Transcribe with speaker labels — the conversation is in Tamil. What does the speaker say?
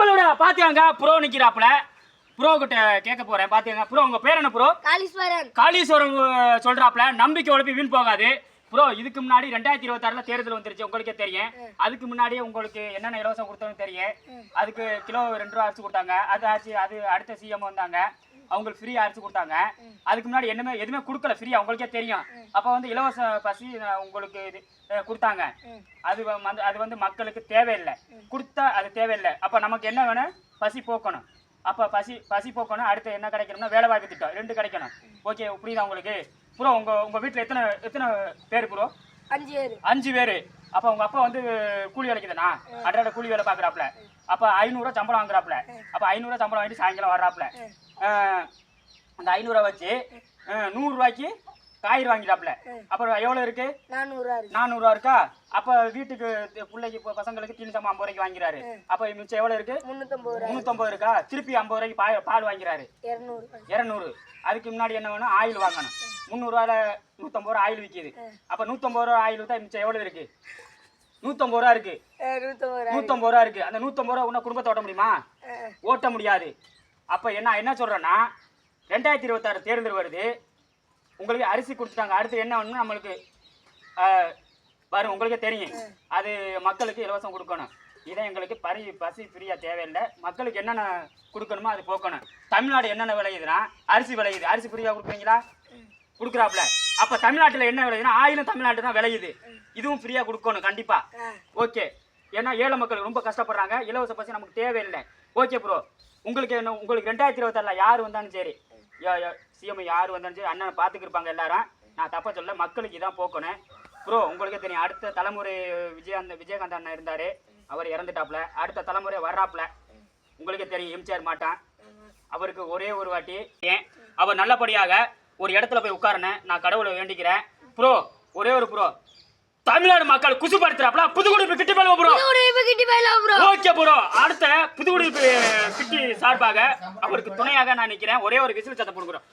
Speaker 1: பலோட பாத்தியாங்க ப்ரோ நிக்கிறாப்ல. ப்ரோ கிட்ட கேட்க போறேன். பாத்தியாங்க ப்ரோ, உங்க பேர் என்ன ப்ரோ? காளீஸ்வரன் சொல்றாப்ல. நம்பிக்கை உழைப்பி வீண் போகாது ப்ரோ. இதுக்கு முன்னாடி 2026ல தேர்தல் வந்துருச்சு, உங்களுக்கே தெரியும். அதுக்கு முன்னாடியே உங்களுக்கு என்னென்ன இலவசம் கொடுத்தோன்னு தெரியும். அதுக்கு கிலோ 2 ரூபா அரிசி கொடுத்தாங்க. அது ஆச்சு, அது அடுத்த சிஎம் வந்தாங்க, அவங்களுக்கு ஃப்ரீ அரிசி கொடுத்தாங்க. அதுக்கு முன்னாடி எதுவுமே கொடுக்கல ஃப்ரீயா, உங்களுக்கே தெரியும். அப்போ வந்து இலவச பசி உங்களுக்கு இது கொடுத்தாங்க. அது வந்து மக்களுக்கு தேவையில்லை, கொடுத்தா அது தேவையில்லை. அப்போ நமக்கு என்ன வேணும்? பசி போக்கணும். அப்போ பசி போக்கணும். அடுத்து என்ன கிடைக்கணும்னா வேலை வாய்ப்பு திட்டம் 2 கிடைக்கணும். ஓகே, புரியுதா உங்களுக்கு ப்ரோ? உங்க வீட்டில் எத்தனை பேர் ப்ரோ? 5 பேர். அப்போ உங்க அப்பா வந்து கூலி வேலைக்கு தானா? அன்றாட கூலி வேலை பார்க்குறாப்புல. அப்போ 500 ரூபா சம்பளம் வாங்குறாப்புல. அப்போ 500 ரூபா சம்பளம் வாங்கிட்டு சாயங்காலம் வர்றாப்புல. அந்த 500 ரூபா வச்சு 100 ரூபாய்க்கு காய்கறி வாங்கிட்டாப்புல. அப்புறம் எவ்வளோ இருக்கு? 400 ரூபா இருக்கா? அப்போ வீட்டுக்கு பிள்ளைக்கு பசங்களுக்கு தீனி சாமான் 50 ரூபாய்க்கு வாங்கிறாரு. அப்போ மிச்சம் எவ்வளோ இருக்கு? 350 இருக்கா? திருப்பி 50 ரூபாய்க்கு பால் வாங்கிறாரு. 200. அதுக்கு முன்னாடி என்ன வேணும்? ஆயில் வாங்கணும். 300 ரூபாயில 150 ரூபா ஆயில் விற்கிது. அப்போ 150 ரூபா ஆயில் விற்றா மிச்சம் எவ்வளோ இருக்கு? 150 ரூபா இருக்கு. 150 ரூபா இருக்கு. அந்த 150 ரூபா உன்ன குடும்பத்தை ஓட்ட முடியுமா? ஓட்ட முடியாது. அப்போ என்ன சொல்றேன்னா, 2026 தேர்தல் வருது, உங்களுக்கு அரிசி கொடுத்துட்டாங்க. அடுத்து என்ன வேணும்னு நம்மளுக்கு வரும், உங்களுக்கே தெரியும். அது மக்களுக்கு இலவசம் கொடுக்கணும். இதை எங்களுக்கு பசி ஃப்ரீயா தேவையில்லை. மக்களுக்கு என்னென்ன கொடுக்கணுமோ அது போக்கணும். தமிழ்நாடு என்னென்ன விளையுதுன்னா அரிசி விளையுது. அரிசி ஃப்ரீயா கொடுக்குறீங்களா? கொடுக்குறாப்புல. அப்போ தமிழ்நாட்டில் என்ன விளையுதுன்னா ஆயிலும் தமிழ்நாட்டு தான் விளையுது. இதுவும் ஃப்ரீயா கொடுக்கணும் கண்டிப்பா. ஓகே, ஏன்னா ஏழை மக்கள் ரொம்ப கஷ்டப்படுறாங்க. இலவச பசி நமக்கு தேவையில்லை. ஓகே ப்ரோ, உங்களுக்கு 2026ல் யார் வந்தாலும் சரி, சிஎம் யார் வந்தாலும் சரி, அண்ணனை பார்த்துக்கிருப்பாங்க எல்லாரும். நான் தப்பா சொல்ல, மக்களுக்கு இதான் போக்கணும் ப்ரோ. உங்களுக்கே தெரியும், அடுத்த தலைமுறை விஜயகாந்த் அண்ணன் இருந்தாரு, அவர் இறந்துட்டாப்ல. அடுத்த தலைமுறை வர்றாப்புல, உங்களுக்கே தெரியும். எம்ஜிஆர் மாட்டான், அவருக்கு ஒரே ஒரு வாட்டி அவர் நல்லபடியாக ஒரு இடத்துல போய் உட்காரணும். நான் கடவுளை வேண்டிக்கிறேன் ப்ரோ. ஒரே ஒரு ப்ரோ, தமிழ்நாடு மக்கள் குசுப்படுத்துறாப்ல. புதுக்குடியிருப்பு கிட்டி போயில ப்ரோ. ஓகே ப்ரோ, அடுத்த புதுக்குடியிருப்பு கிட்டி சார்பாக அவருக்கு துணையாக நான் நிற்கிறேன். ஒரே ஒரு விசில் சத்தம் போடுகிறோம்.